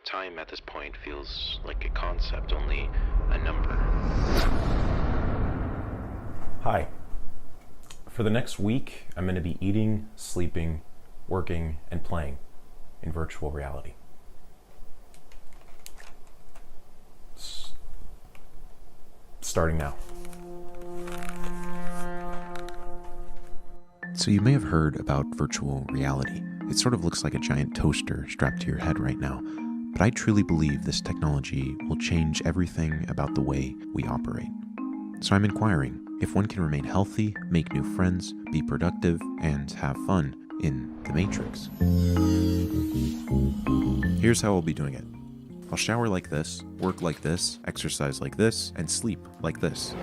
Time at this point feels like a concept, only a number. Hi. For the next week, I'm going to be eating, sleeping, working, and playing in virtual reality. Starting now. So you may have heard about virtual reality. It sort of looks like a giant toaster strapped to your head right now. But I truly believe this technology will change everything about the way we operate. So I'm inquiring if one can remain healthy, make new friends, be productive, and have fun in the Matrix. Here's how I'll be doing it. I'll shower like this, work like this, exercise like this, and sleep like this.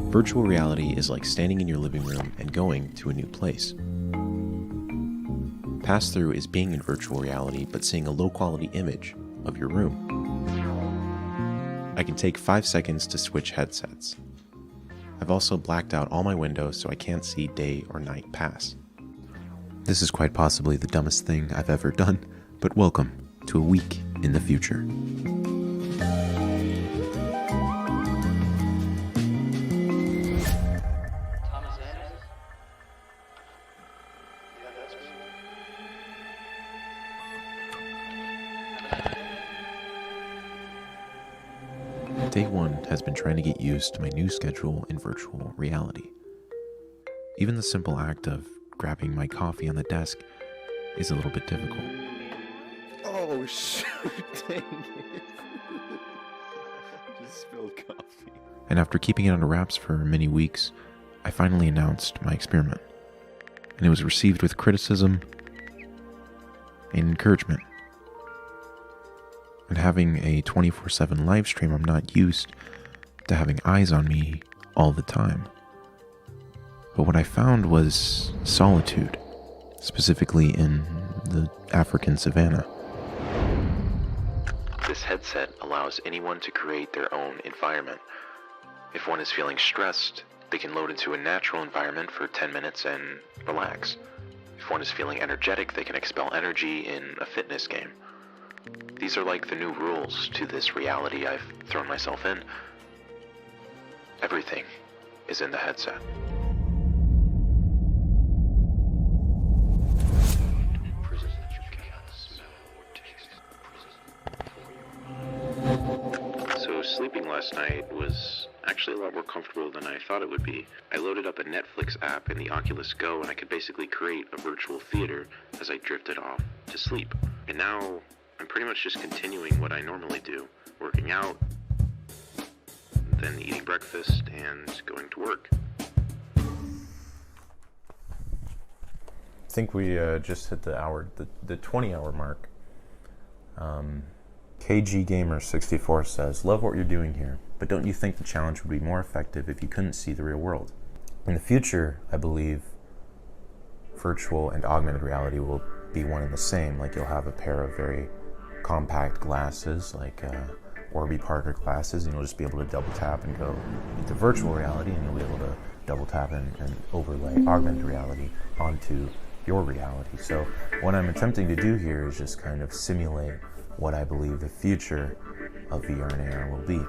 Virtual reality is like standing in your living room and going to a new place. Pass-through is being in virtual reality but seeing a low-quality image of your room. I can take 5 seconds to switch headsets. I've also blacked out all my windows so I can't see day or night pass. This is quite possibly the dumbest thing I've ever done, but welcome to a week in the future. Day one has been trying to get used to my new schedule in virtual reality. Even the simple act of grabbing my coffee on the desk is a little bit difficult. Oh, shoot, dang it. Just spilled coffee. And after keeping it under wraps for many weeks, I finally announced my experiment. And it was received with criticism and encouragement. And having a 24/7 live stream, I'm not used to having eyes on me all the time. But what I found was solitude, specifically in the African savannah. This headset allows anyone to create their own environment. If one is feeling stressed, they can load into a natural environment for 10 minutes and relax. If one is feeling energetic, they can expel energy in a fitness game. These are like the new rules to this reality I've thrown myself in. Everything is in the headset. So sleeping last night was actually a lot more comfortable than I thought it would be. I loaded up a Netflix app in the Oculus Go and I could basically create a virtual theater as I drifted off to sleep. And now I'm pretty much just continuing what I normally do, working out, then eating breakfast and going to work. I think we just hit the 20-hour mark. KG Gamer 64 says, "Love what you're doing here, but don't you think the challenge would be more effective if you couldn't see the real world?" In the future, I believe virtual and augmented reality will be one and the same. Like, you'll have a pair of very compact glasses, like Warby Parker glasses, and you'll just be able to double tap and go into virtual reality, and you'll be able to double tap and overlay augmented reality onto your reality. So what I'm attempting to do here is just kind of simulate what I believe the future of VR and AR will be.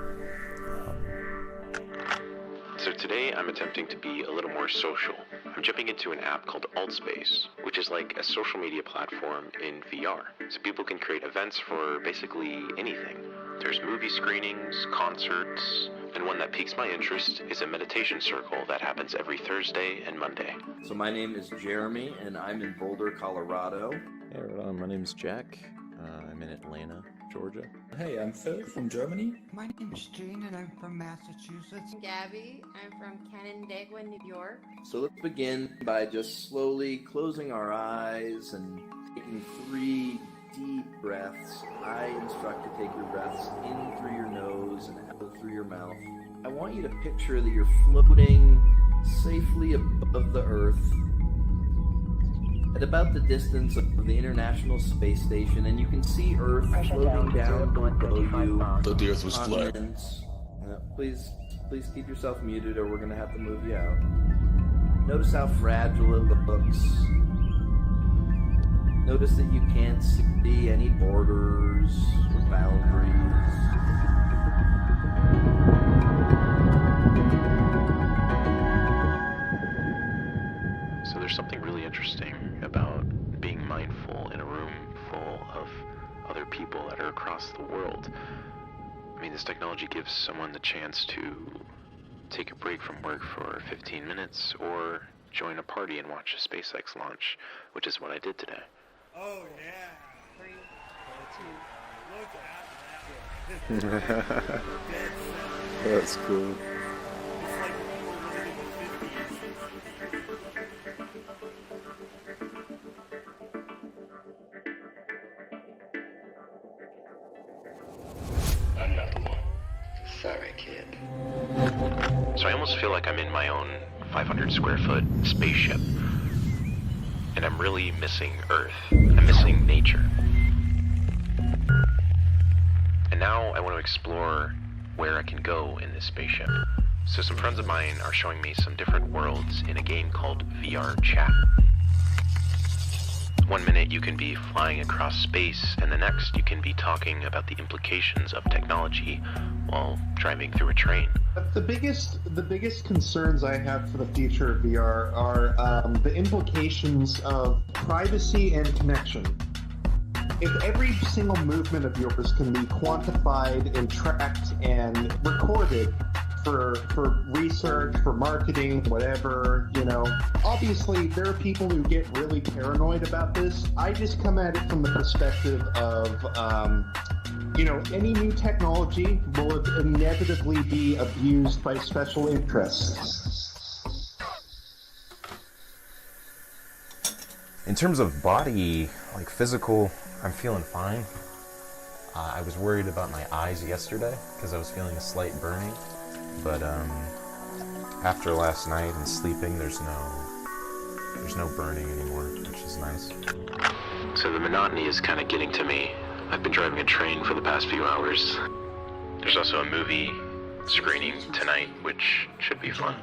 So today I'm attempting to be a little more social. I'm jumping into an app called Altspace, which is like a social media platform in VR. So people can create events for basically anything. There's movie screenings, concerts, and one that piques my interest is a meditation circle that happens every Thursday and Monday. So my name is Jeremy, and I'm in Boulder, Colorado. Hey, my name's Jack. I'm in Atlanta, Georgia. Hey, I'm Phil from Germany. My name's Jane and I'm from Massachusetts. Gabby, I'm from Canandaigua, New York. So let's begin by just slowly closing our eyes and taking 3 deep breaths. I instruct to take your breaths in through your nose and out through your mouth. I want you to picture that you're floating safely above the Earth at about the distance of the International Space Station, and you can see Earth floating down below you. Thought the Earth was flat. Please keep yourself muted, or we're gonna have to move you out. Notice how fragile it looks. Notice that you can't see any borders. people that are across the world. I mean, this technology gives someone the chance to take a break from work for 15 minutes or join a party and watch a SpaceX launch, which is what I did today. Oh, yeah. 3, 2, look at that. That's cool. It's like we're living in the 50s. Another one. Sorry, kid. So I almost feel like I'm in my own 500 square foot spaceship. And I'm really missing Earth. I'm missing nature. And now I want to explore where I can go in this spaceship. So some friends of mine are showing me some different worlds in a game called VR Chat. 1 minute you can be flying across space, and the next you can be talking about the implications of technology while driving through a train. The biggest concerns I have for the future of VR are the implications of privacy and connection. If every single movement of yours can be quantified and tracked and recorded for research, for marketing, whatever, obviously there are people who get really paranoid about this. I just come at it from the perspective of, any new technology will inevitably be abused by special interests. In terms of body, like physical, I'm feeling fine. I was worried about my eyes yesterday because I was feeling a slight burning. But after last night and sleeping, there's no burning anymore, which is nice. So the monotony is kind of getting to me. I've been driving a train for the past few hours. There's also a movie screening tonight, which should be fun.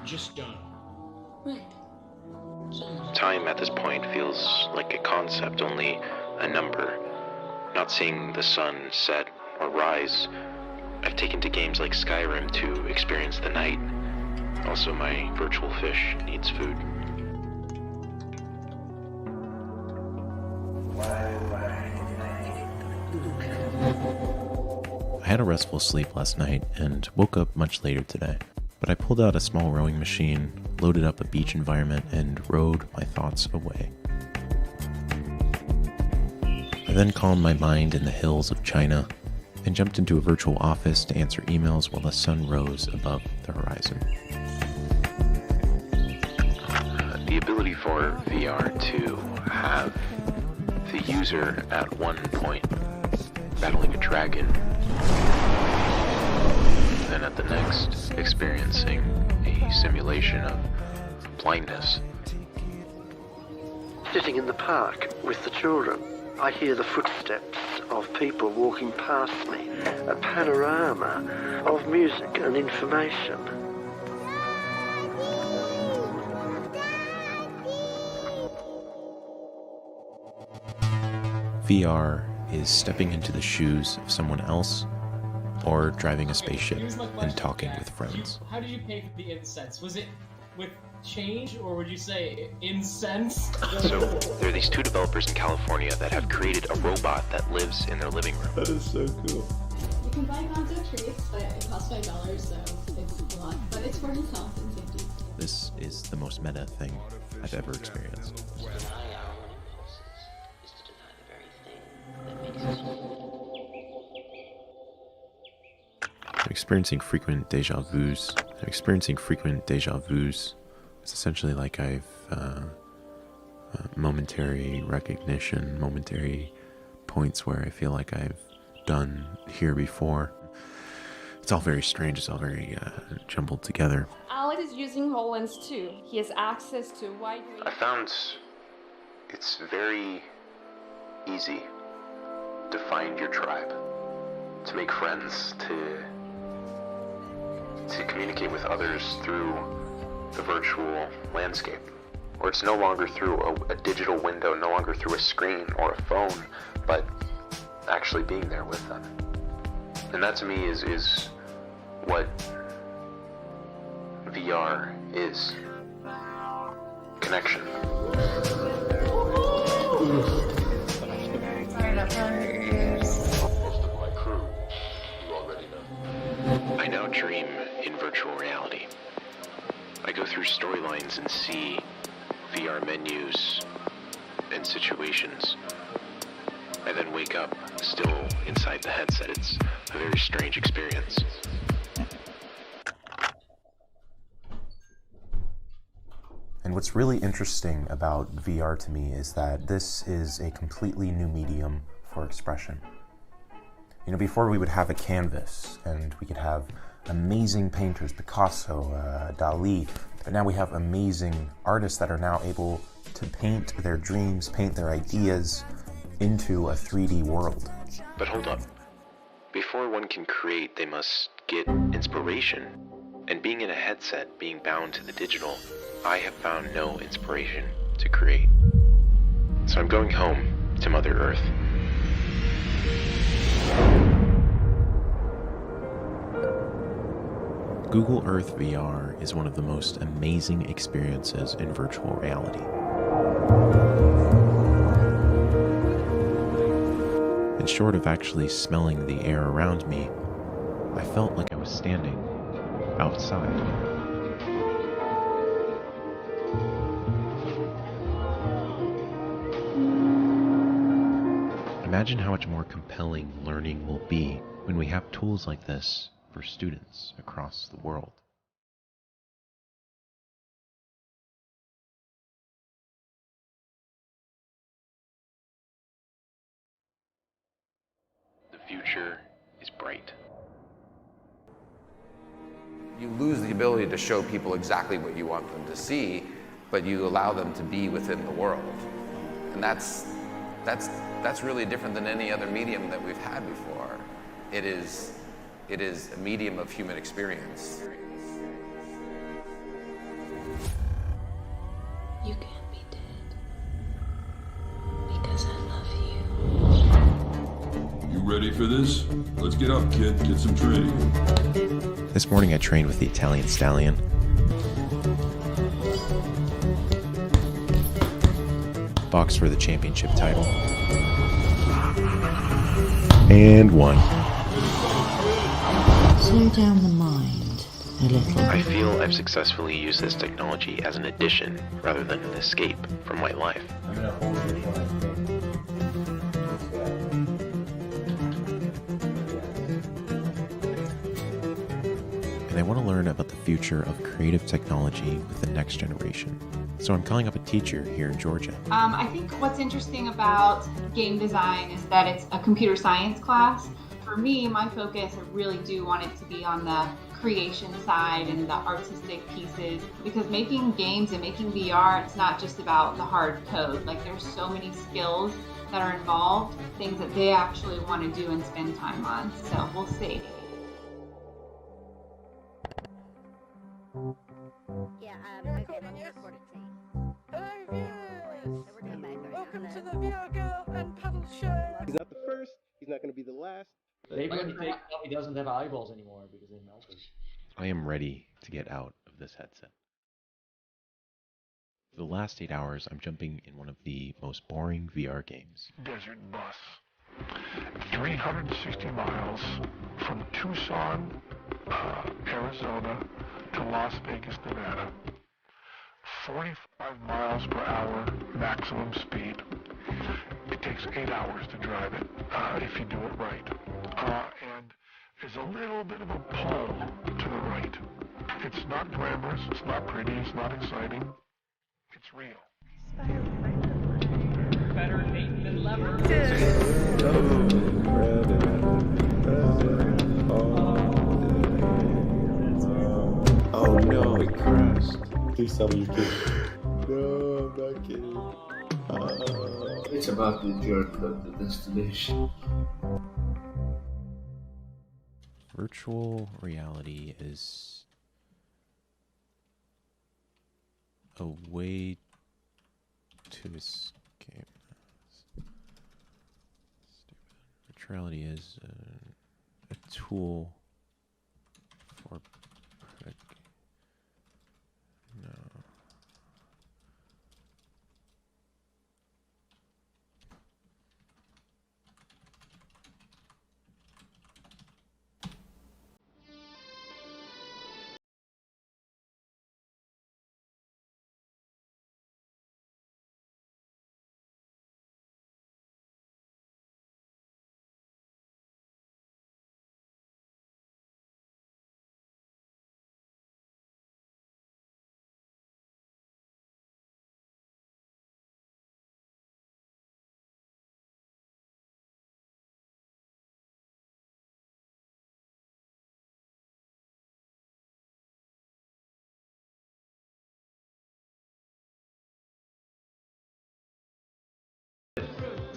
Just John. Right. Time at this point feels like a concept, only a number. Not seeing the sun set or rise. I've taken to games like Skyrim to experience the night. Also, my virtual fish needs food. I had a restful sleep last night and woke up much later today, but I pulled out a small rowing machine, loaded up a beach environment, and rowed my thoughts away. I then calmed my mind in the hills of China and jumped into a virtual office to answer emails while the sun rose above the horizon. The ability for VR to have the user at one point battling a dragon, and at the next experiencing a simulation of blindness. Sitting in the park with the children, I hear the footsteps of people walking past me, a panorama of music and information. VR is stepping into the shoes of someone else or driving a spaceship and talking with friends. How did you pay for the incense? Was it with change, or would you say incense? So there are these two developers in California that have created a robot that lives in their living room. That is so cool. You can buy concept treats, but it costs $5, so it's a lot. But it's for his health and safety. This is the most meta thing I've ever experienced. I'm experiencing frequent deja vus. It's essentially like I've momentary recognition, momentary points where I feel like I've done here before. It's all very strange. It's all very jumbled together. Alex is using HoloLens too. He has access to wide range. I found it's very easy to find your tribe, to make friends, to communicate with others through the virtual landscape. Or it's no longer through a digital window, no longer through a screen or a phone, but actually being there with them. And that to me is what VR is. Connection. Sorry, timelines and see VR menus and situations. I then wake up still inside the headset. It's a very strange experience. And what's really interesting about VR to me is that this is a completely new medium for expression. You know, before we would have a canvas and we could have amazing painters, Picasso, Dali, but now we have amazing artists that are now able to paint their dreams, paint their ideas into a 3D world. But hold up. Before one can create, they must get inspiration. And being in a headset, being bound to the digital, I have found no inspiration to create. So I'm going home to Mother Earth. Google Earth VR is one of the most amazing experiences in virtual reality. And short of actually smelling the air around me, I felt like I was standing outside. Imagine how much more compelling learning will be when we have tools like this for students across the world. The future is bright. You lose the ability to show people exactly what you want them to see, but you allow them to be within the world. And that's really different than any other medium that we've had before. It is a medium of human experience. You can't be dead because I love you. You ready for this? Let's get up, kid. Get some training. This morning I trained with the Italian Stallion. Boxed for the championship title. And won. Slow down the mind a little. I feel I've successfully used this technology as an addition rather than an escape from my life. I'm gonna hold your And I want to learn about the future of creative technology with the next generation. So I'm calling up a teacher here in Georgia. I think what's interesting about game design is that it's a computer science class. For me, my focus, I really do want it to be on the creation side and the artistic pieces, because making games and making VR, it's not just about the hard code. Like, there's so many skills that are involved, things that they actually want to do and spend time on. So we'll see. Okay, let me record it to you. Welcome to the VR Girl and Paddle Show. He's not the first, he's not going to be the last. Maybe when he doesn't have eyeballs anymore because they melted. I am ready to get out of this headset. For the last 8 hours, I'm jumping in one of the most boring VR games. Desert bus. 360 miles from Tucson, Arizona to Las Vegas, Nevada. 45 miles per hour maximum speed. It takes 8 hours to drive it if you do it right. And there's a little bit of a pull to the right. It's not glamorous, it's not pretty, it's not exciting. It's real. Better hate than lever. Oh no, it crashed. Please tell me you're kidding. No, I'm not kidding. It's about the journey of the destination. Virtual reality is a way to escape. Stupid. Virtual reality is a tool for no.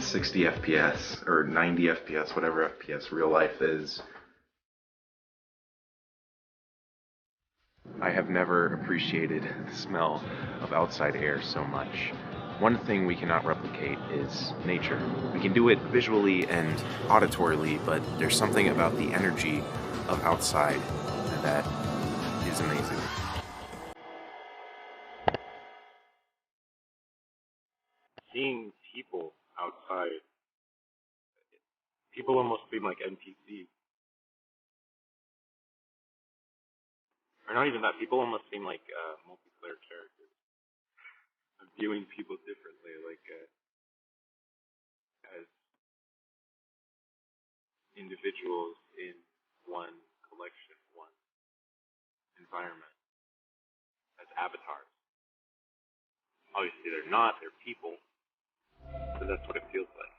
60 FPS or 90 FPS, whatever FPS real life is. I have never appreciated the smell of outside air so much. One thing we cannot replicate is nature. We can do it visually and auditorily, but there's something about the energy of outside that is amazing. Seeing people outside, people almost seem like NPCs. Or not even that, people almost seem like multiplayer characters. I'm viewing people differently, like as individuals in one collection, one environment, as avatars. Obviously they're not, they're people, but that's what it feels like.